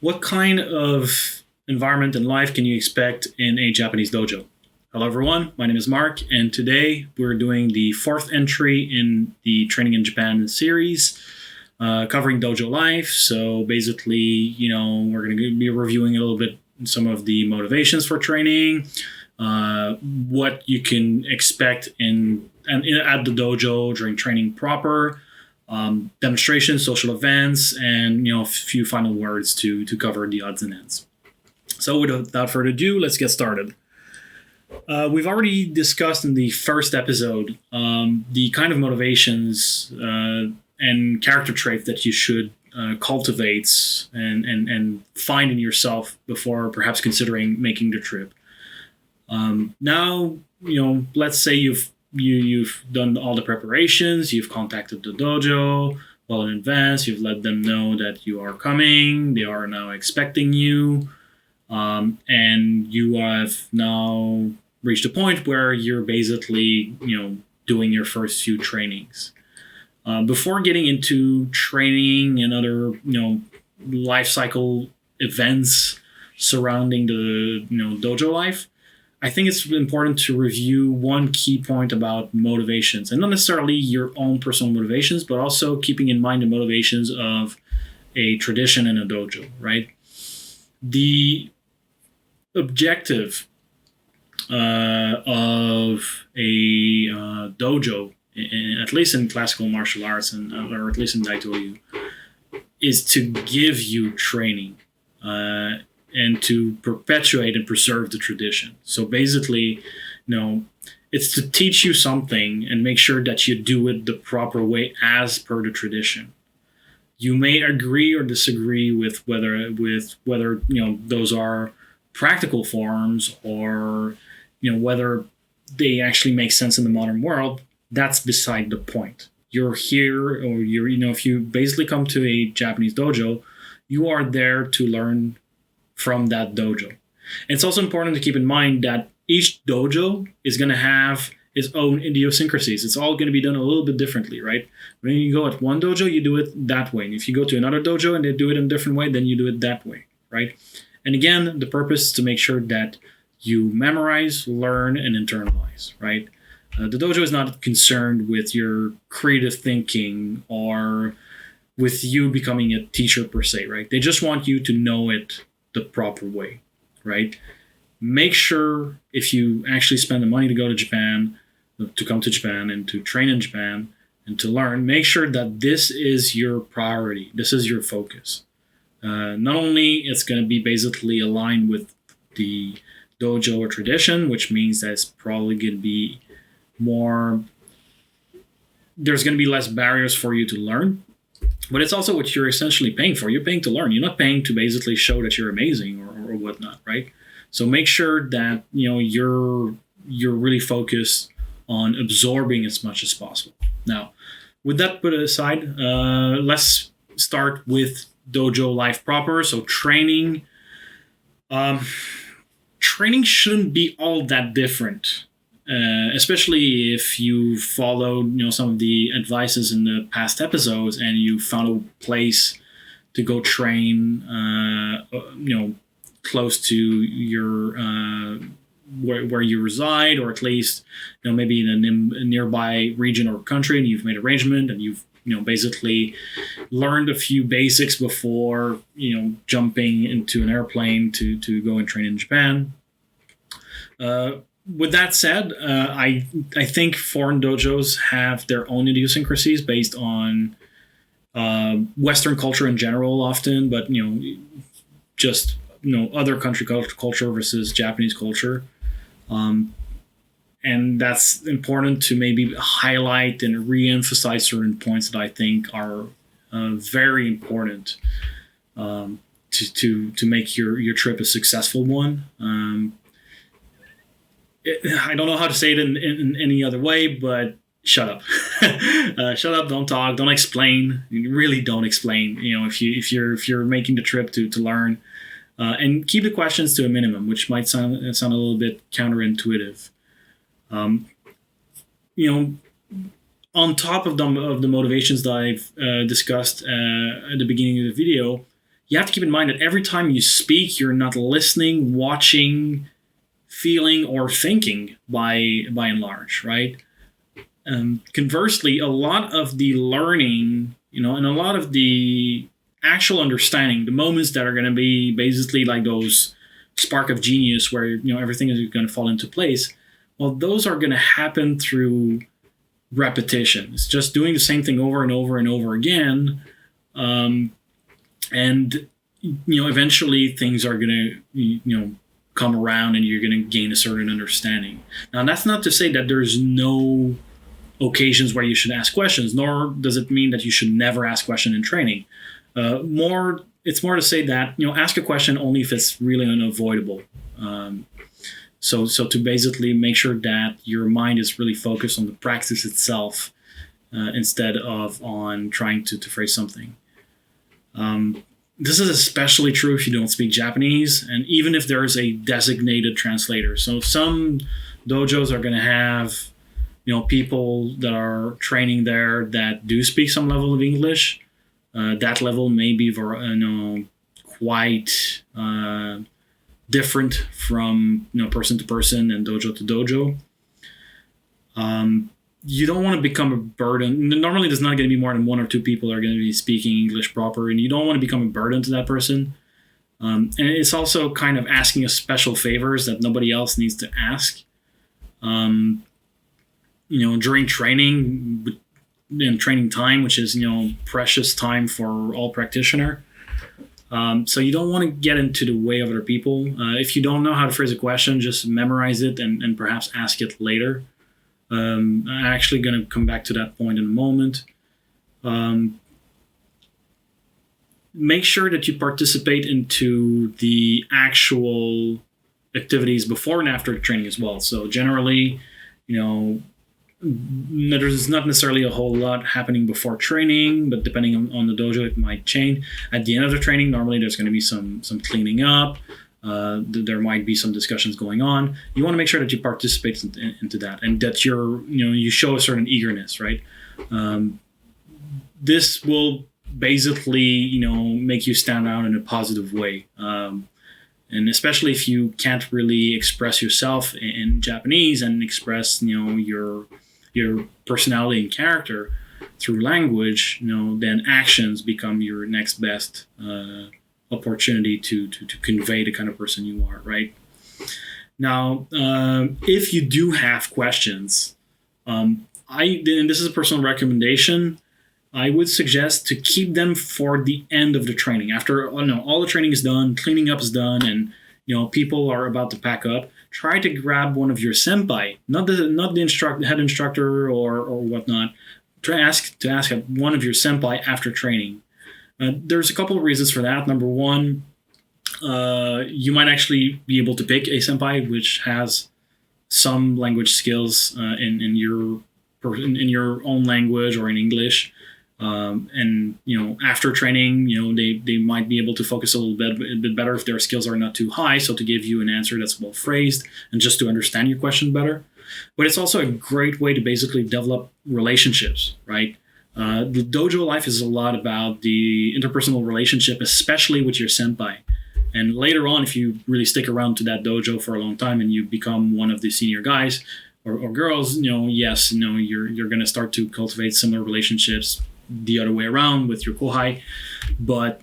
What kind of environment and life can you expect in a Japanese dojo? Hello, everyone. My name is Mark, and today we're doing the fourth entry in the Training in Japan series, covering dojo life. So basically, we're going to be reviewing a little bit some of the motivations for training, what you can expect at the dojo during training proper, demonstrations, social events, and a few final words to cover the odds and ends. So without further ado, let's get started. We've already discussed in the first episode the kind of motivations and character traits that you should cultivate and find in yourself before perhaps considering making the trip. Now, let's say you've done all the preparations, you've contacted the dojo well in advance, you've let them know that you are coming, they are now expecting you, and you have now reached a point where you're basically, doing your first few trainings. Before getting into training and other, life cycle events surrounding the, dojo life, I think it's important to review one key point about motivations, and not necessarily your own personal motivations, but also keeping in mind the motivations of a tradition and a dojo, right? The objective of a dojo, at least in classical martial arts, or at least in Daito-ryu, is to give you training. And to perpetuate and preserve the tradition. So basically, it's to teach you something and make sure that you do it the proper way as per the tradition. You may agree or disagree with whether those are practical forms or whether they actually make sense in the modern world. That's beside the point. You're here, or if you basically come to a Japanese dojo, you are there to learn from that dojo. It's also important to keep in mind that each dojo is going to have its own idiosyncrasies. It's all going to be done a little bit differently, right? When you go at one dojo, you do it that way. And if you go to another dojo and they do it in a different way, then you do it that way, right? And again, the purpose is to make sure that you memorize, learn, and internalize, right? The dojo is not concerned with your creative thinking or with you becoming a teacher per se, right? They just want you to know it the proper way, right? Make sure if you actually spend the money to go to Japan, to come to Japan and to train in Japan and to learn, make sure that this is your priority. This is your focus. Not only it's going to be basically aligned with the dojo or tradition, which means that it's probably going to be there's going to be less barriers for you to learn. But it's also what you're essentially paying for. You're paying to learn. You're not paying to basically show that you're amazing or whatnot, right? So make sure that you're really focused on absorbing as much as possible. Now, with that put aside, let's start with dojo life proper. So training. Training shouldn't be all that different. Especially if you followed, some of the advices in the past episodes and you found a place to go train, close to your where you reside, or at least, maybe in a nearby region or country, and you've made arrangement and you've, basically learned a few basics before, jumping into an airplane to go and train in Japan. With that said, I think foreign dojos have their own idiosyncrasies based on Western culture in general often, but just other country culture versus Japanese culture, and that's important to maybe highlight and re-emphasize certain points that I think are very important to make your trip a successful one. I don't know how to say it in any other way, but shut up. Shut up, don't talk, don't explain. You really don't explain. If you're making the trip to learn, and keep the questions to a minimum, which might sound a little bit counterintuitive. On top of the motivations that I've discussed at the beginning of the video, you have to keep in mind that every time you speak, you're not listening, watching, feeling, or thinking by and large, right? Conversely, a lot of the learning, and a lot of the actual understanding, the moments that are going to be basically like those spark of genius where everything is going to fall into place, well, those are going to happen through repetition. It's just doing the same thing over and over and over again, and eventually things are going to come around and you're going to gain a certain understanding. Now, that's not to say that there's no occasions where you should ask questions, nor does it mean that you should never ask questions in training. It's more to say that ask a question only if it's really unavoidable. So to basically make sure that your mind is really focused on the practice itself instead of on trying to phrase something. This is especially true if you don't speak Japanese, and even if there is a designated translator. So some dojos are going to have people that are training there that do speak some level of English. That level may be quite different from person to person and dojo to dojo. You don't want to become a burden. Normally, there's not going to be more than one or two people that are going to be speaking English proper, and you don't want to become a burden to that person. And it's also kind of asking a special favors that nobody else needs to ask. During training and training time, which is precious time for all practitioner. So you don't want to get into the way of other people. If you don't know how to phrase a question, just memorize it and perhaps ask it later. I'm actually going to come back to that point in a moment. Make sure that you participate into the actual activities before and after training as well. So generally, there's not necessarily a whole lot happening before training, but depending on the dojo, it might change. At the end of the training, normally there's going to be some cleaning up. There might be some discussions going on. You want to make sure that you participate into that, and that you show a certain eagerness, right? This will basically, make you stand out in a positive way. And especially if you can't really express yourself in Japanese and express, your personality and character through language, then actions become your next best opportunity to convey the kind of person you are, right? Now, if you do have questions, and this is a personal recommendation, I would suggest to keep them for the end of the training. After all the training is done, cleaning up is done, and people are about to pack up. Try to grab one of your senpai, not the head instructor or whatnot. Try to ask one of your senpai after training. There's a couple of reasons for that. Number one, you might actually be able to pick a senpai which has some language skills in your own language or in English. And after training, they might be able to focus a bit better if their skills are not too high, so to give you an answer that's well phrased and just to understand your question better. But it's also a great way to basically develop relationships, right? The dojo life is a lot about the interpersonal relationship, especially with your senpai. And later on, if you really stick around to that dojo for a long time and you become one of the senior guys or girls, yes, you're going to start to cultivate similar relationships the other way around with your kohai. But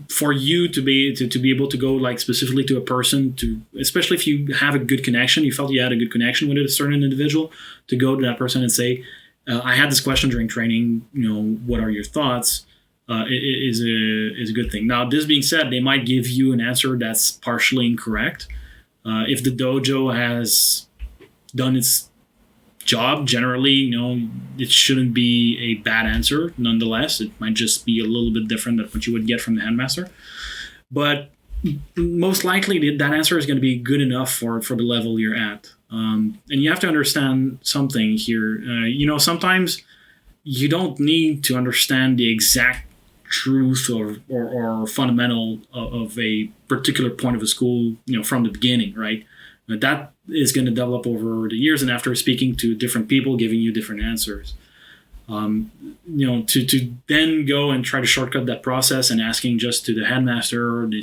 for you to be able to go like specifically to a person, especially if you have a good connection, you felt you had a good connection with a certain individual, to go to that person and say, I had this question during training, what are your thoughts? Is a good thing. Now, this being said, they might give you an answer that's partially incorrect. If the dojo has done its job, generally, it shouldn't be a bad answer. Nonetheless, it might just be a little bit different than what you would get from the headmaster. But most likely, that answer is going to be good enough for the level you're at. And you have to understand something here. Sometimes you don't need to understand the exact truth or fundamental of a particular point of a school, from the beginning, right? That is going to develop over the years and after speaking to different people, giving you different answers. To then go and try to shortcut that process and asking just to the headmaster or the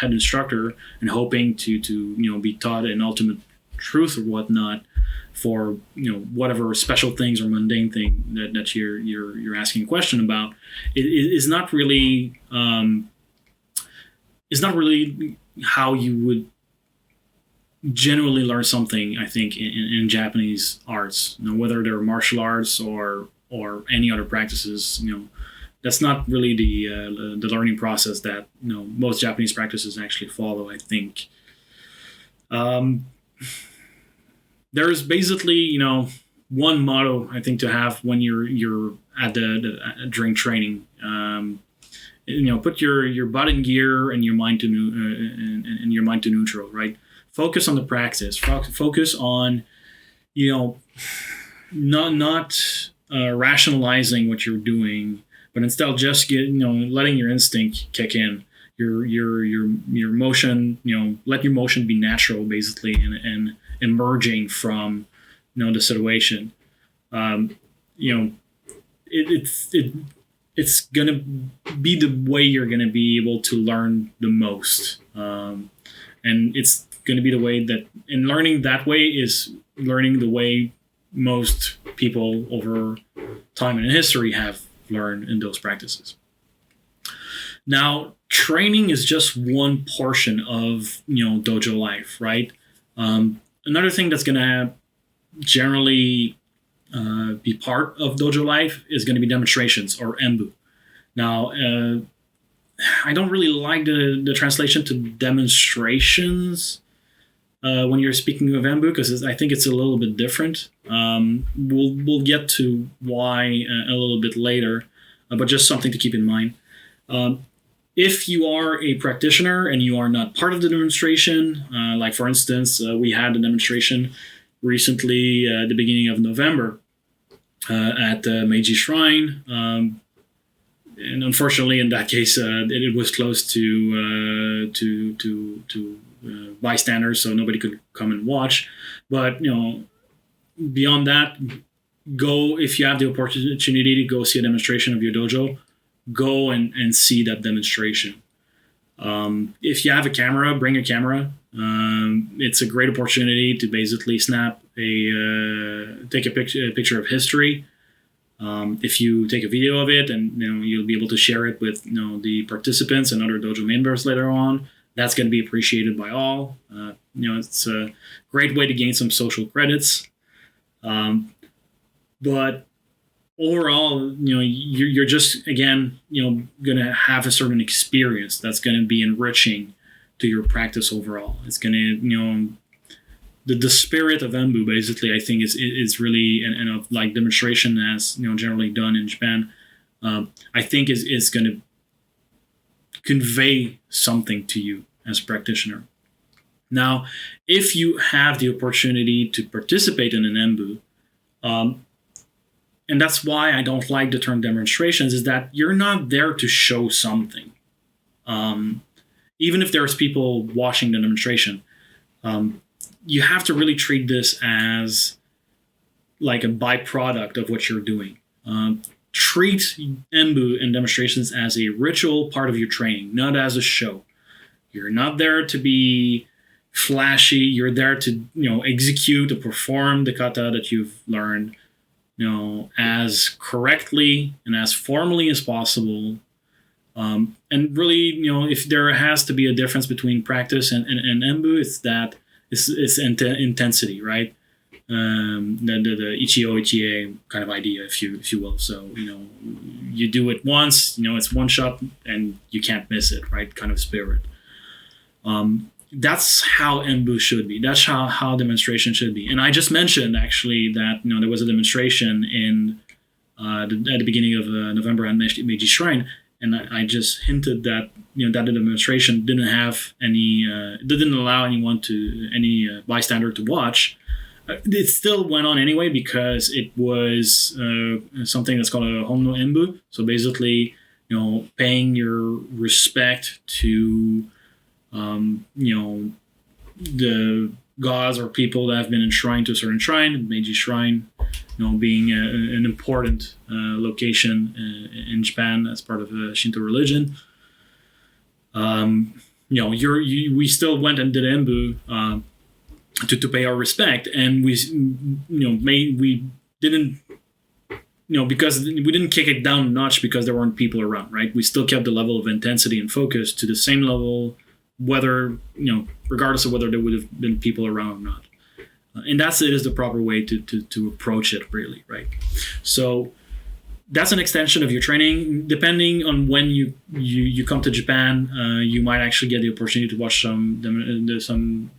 head instructor and hoping to be taught an ultimate truth or whatnot for whatever special things or mundane thing that you're asking a question about is not really how you would genuinely learn something. I think in Japanese arts, whether they're martial arts or any other practices, that's not really the learning process that most Japanese practices actually follow. I think there's basically one motto I think to have when you're at during training. Put your butt in gear and your mind to neutral. Right, focus on the practice. Focus on not rationalizing what you're doing, but instead just letting your instinct kick in. Your motion, let your motion be natural, basically, and emerging from the situation. It's gonna be the way you're gonna be able to learn the most, and it's gonna be the way that, and learning that way is learning the way most people over time in history have learned in those practices. Now, training is just one portion of dojo life, right? Another thing that's gonna generally be part of dojo life is going to be demonstrations, or embu. Now, I don't really like the translation to demonstrations when you're speaking of embu, because I think it's a little bit different. We'll get to why a little bit later, but just something to keep in mind. If you are a practitioner and you are not part of the demonstration, like for instance, we had a demonstration recently at the beginning of November at Meiji Shrine, and unfortunately in that case it was closed to bystanders, so nobody could come and watch. But beyond that, go, if you have the opportunity to go see a demonstration of your dojo, go and see that demonstration. If you have a camera, bring a camera. It's a great opportunity to basically take a picture of history. If you take a video of it, and you'll be able to share it with the participants and other dojo members later on, that's going to be appreciated by all. It's a great way to gain some social credits. But overall, you're just, again, going to have a certain experience that's going to be enriching to your practice overall. It's going to, the spirit of embu, basically, I think is really, and of like demonstration as generally done in Japan, I think is going to convey something to you as a practitioner. Now, if you have the opportunity to participate in an embu, and that's why I don't like the term demonstrations, is that you're not there to show something. Even if there's people watching the demonstration, you have to really treat this as like a byproduct of what you're doing. Treat embu and demonstrations as a ritual part of your training, not as a show. You're not there to be flashy. You're there to execute or perform the kata that you've learned as correctly and as formally as possible. And really, if there has to be a difference between practice and embu, it's that it's intensity, right? The ichio ichie kind of idea, if you will. So you do it once, it's one shot and you can't miss it, right? Kind of spirit. That's how embu should be. That's how demonstration should be. And I just mentioned actually that there was a demonstration at the beginning of November at Meiji Shrine, and I just hinted that that the demonstration didn't have any, didn't allow any bystander to watch. It still went on anyway because it was something that's called a honno embu. So basically, paying your respect to the gods or people that have been enshrined to a certain shrine, Meiji Shrine, being an important location in Japan as part of Shinto religion. We still went and did Enbu to pay our respect, and we didn't, because we didn't kick it down a notch because there weren't people around, right? We still kept the level of intensity and focus to the same level, whether, regardless of whether there would have been people around or not. And it is the proper way to approach it, really, right? So that's an extension of your training. Depending on when you come to Japan, you might actually get the opportunity to watch some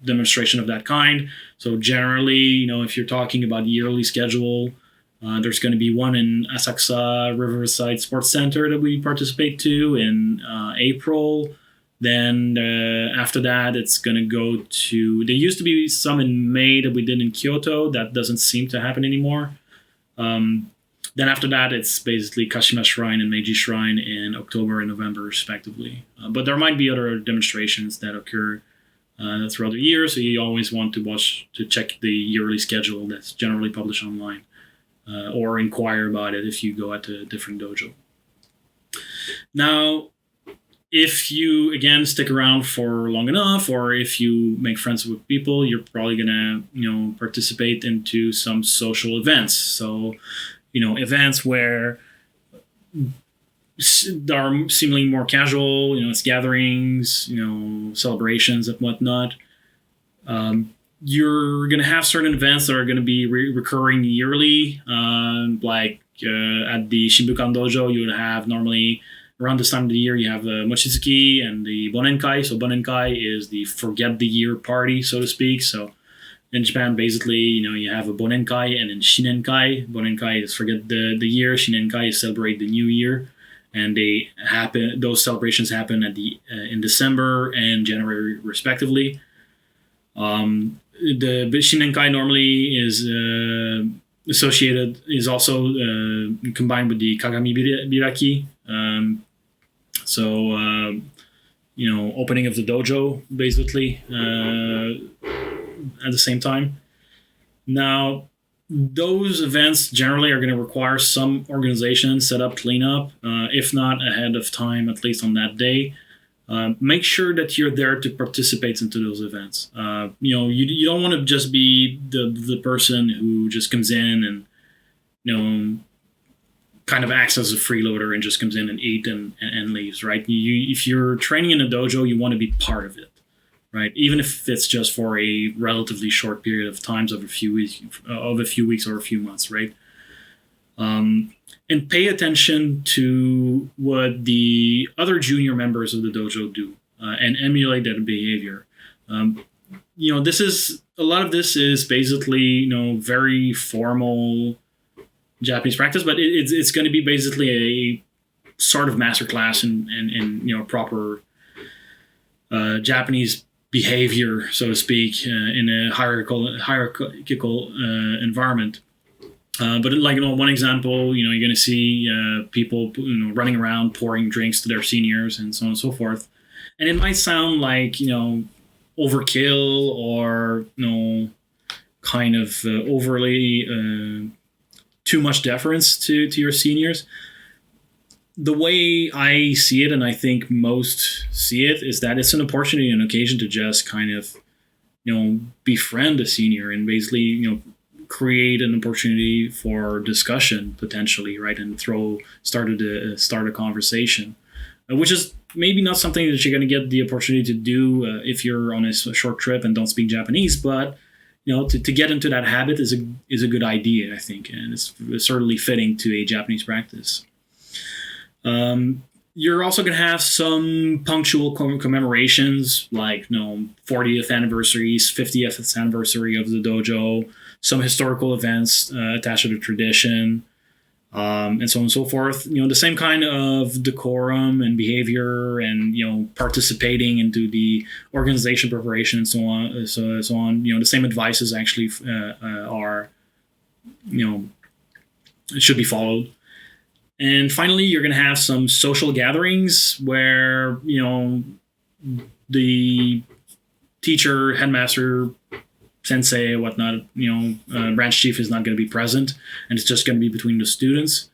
demonstration of that kind. So generally, if you're talking about the yearly schedule, there's going to be one in Asakusa Riverside Sports Center that we participate to in April. Then after that, it's going to go to... There used to be some in May that we did in Kyoto. That doesn't seem to happen anymore. Then after that, it's basically Kashima Shrine and Meiji Shrine in October and November, respectively. But there might be other demonstrations that occur throughout the year, so you always want to check the yearly schedule that's generally published online, or inquire about it if you go at a different dojo. Now, if you, again, stick around for long enough, or if you make friends with people, you're probably going to, participate into some social events. So, events where are seemingly more casual, it's gatherings, celebrations and whatnot. You're going to have certain events that are going to be recurring yearly, like at the Shinbukan Dojo, you would have normally... Around this time of the year, you have the Mochizuki and the Bonenkai. So Bonenkai is the forget the year party, so to speak. So in Japan, basically, you have a Bonenkai and then Shinenkai. Bonenkai is forget the year. Shinenkai is celebrate the new year. And those celebrations happen in December and January, respectively. The Shinenkai normally is also combined with the Kagami Biraki. Opening of the dojo, basically, at the same time. Now, those events generally are going to require some organization, setup, cleanup, if not ahead of time, at least on that day. Make sure that you're there to participate into those events. You don't want to just be the person who just comes in and, kind of acts as a freeloader and just comes in and eat and leaves, right? If you're training in a dojo, you want to be part of it, right? Even if it's just for a relatively short period of times of a few weeks or a few months, right? And pay attention to what the other junior members of the dojo do and emulate that behavior. A lot of this is basically, very formal Japanese practice, but it's going to be basically a sort of masterclass in proper Japanese behavior, so to speak, in a hierarchical environment. But one example, you're going to see people running around pouring drinks to their seniors and so on and so forth, and it might sound like overkill or kind of overly. Too much deference to your seniors. The way I see it, and I think most see it, is that it's an opportunity and occasion to just kind of, befriend a senior and basically, create an opportunity for discussion potentially, right? And start a conversation, which is maybe not something that you're going to get the opportunity to do if you're on a short trip and don't speak Japanese, but to get into that habit is a good idea, I think, and it's certainly fitting to a Japanese practice. You're also going to have some punctual commemorations, like 40th anniversaries, 50th anniversary of the dojo, some historical events attached to the tradition, and so on and so forth. The same kind of decorum and behavior, and participating into the organization preparation and so on. So on. The same advices actually it should be followed. And finally, you're going to have some social gatherings where the teacher, headmaster, sensei, whatnot, branch chief is not going to be present, and it's just going to be between the students.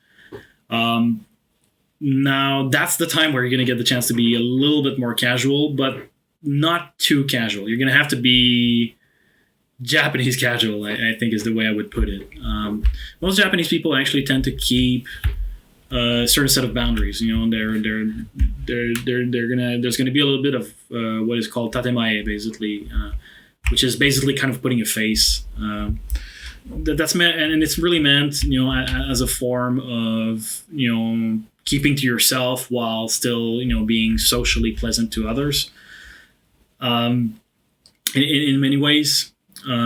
Now that's the time where you're going to get the chance to be a little bit more casual, but not too casual. You're going to have to be Japanese casual, I think is the way I would put it. Most Japanese people actually tend to keep a certain set of boundaries. There's gonna be a little bit of what is called tatemae, basically, which is basically kind of putting a face. That's meant, and it's really meant, as a form of keeping to yourself while still being socially pleasant to others. In many ways.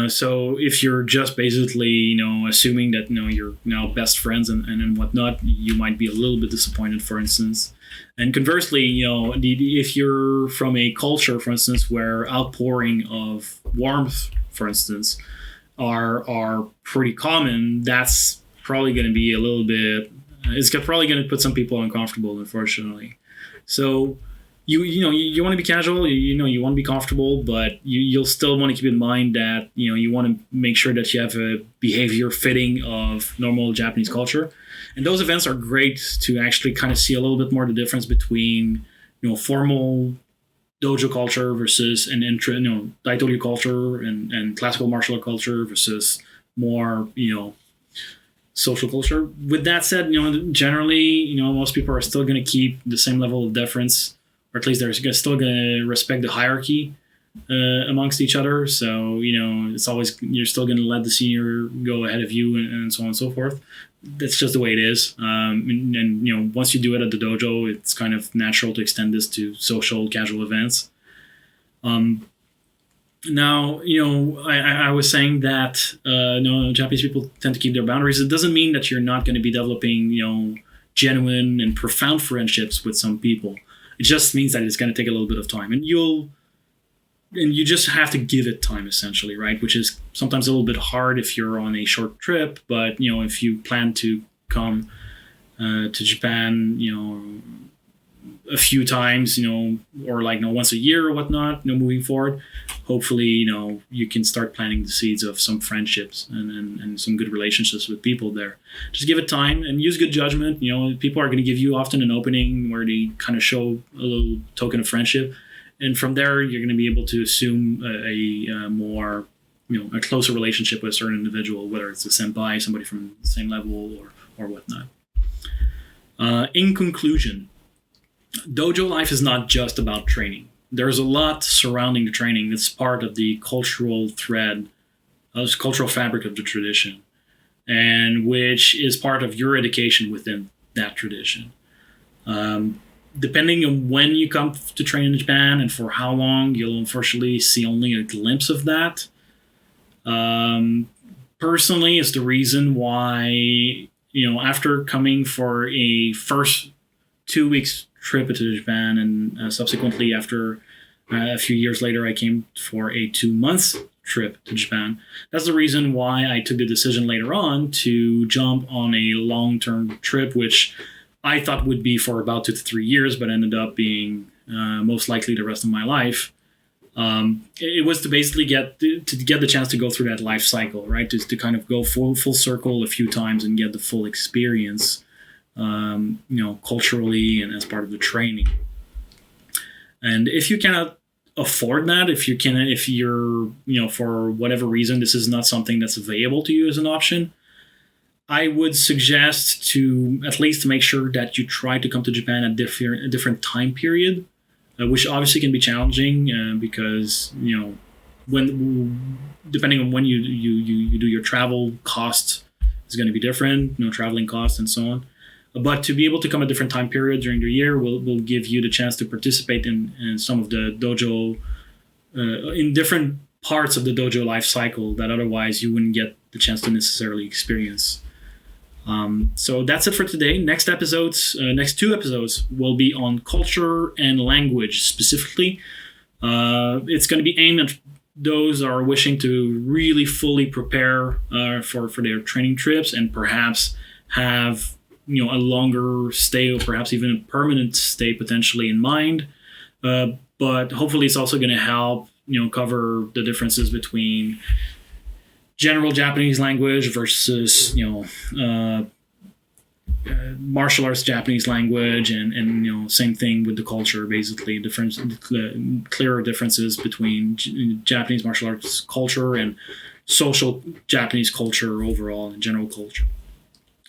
So if you're just basically, assuming that, you're now best friends and whatnot, you might be a little bit disappointed, for instance. And conversely, if you're from a culture, for instance, where outpouring of warmth, for instance, are pretty common, that's probably going to be a little bit, it's probably going to put some people uncomfortable, unfortunately. So you want to be casual, you want to be comfortable, but you'll still want to keep in mind that, you want to make sure that you have a behavior fitting of normal Japanese culture. And those events are great to actually kind of see a little bit more the difference between, formal dojo culture versus Daito-ryu culture and classical martial art culture versus more, social culture. With that said, generally, most people are still going to keep the same level of deference, or at least they're still going to respect the hierarchy amongst each other. So, it's always, you're still going to let the senior go ahead of you and so on and so forth. That's just the way it is. And once you do it at the dojo, it's kind of natural to extend this to social, casual events. Now, I was saying that, Japanese people tend to keep their boundaries. It doesn't mean that you're not going to be developing, genuine and profound friendships with some people. It just means that it's going to take a little bit of time, and you just have to give it time, essentially, right? Which is sometimes a little bit hard if you're on a short trip, but if you plan to come to Japan, a few times, or once a year or whatnot, moving forward, hopefully, you can start planting the seeds of some friendships and some good relationships with people there. Just give it time and use good judgment. People are going to give you often an opening where they kind of show a little token of friendship. And from there, you're going to be able to assume a more, a closer relationship with a certain individual, whether it's a senpai, somebody from the same level or whatnot. In conclusion, dojo life is not just about training. There's a lot surrounding the training that's part of the cultural thread, cultural fabric of the tradition, and which is part of your education within that tradition. Depending on when you come to train in Japan and for how long, you'll unfortunately see only a glimpse of that. Personally, it's the reason why, after coming for a first 2 weeks trip to Japan, and subsequently after a few years later I came for a 2 months trip to Japan. That's the reason why I took the decision later on to jump on a long-term trip, which I thought would be for about 2 to 3 years, but ended up being most likely the rest of my life. It was to basically get the chance to go through that life cycle, right? To kind of go full circle a few times and get the full experience, culturally and as part of the training. And if you cannot afford that, if you're, for whatever reason, this is not something that's available to you as an option, I would suggest to at least make sure that you try to come to Japan at a different time period, which obviously can be challenging because, when depending on when you do your travel, cost is going to be different, traveling costs and so on. But to be able to come at different time periods during the year will give you the chance to participate in some of the dojo, in different parts of the dojo life cycle that otherwise you wouldn't get the chance to necessarily experience. So that's it for today. Next two episodes will be on culture and language specifically. It's going to be aimed at those are wishing to really fully prepare for their training trips and perhaps have a longer stay or perhaps even a permanent stay potentially in mind. But hopefully it's also going to help cover the differences between general Japanese language versus martial arts Japanese language, and same thing with the culture. Basically, clearer differences between Japanese martial arts culture and social Japanese culture overall and general culture.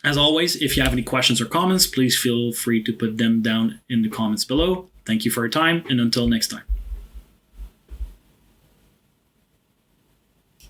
As always, if you have any questions or comments, please feel free to put them down in the comments below. Thank you for your time, and until next time.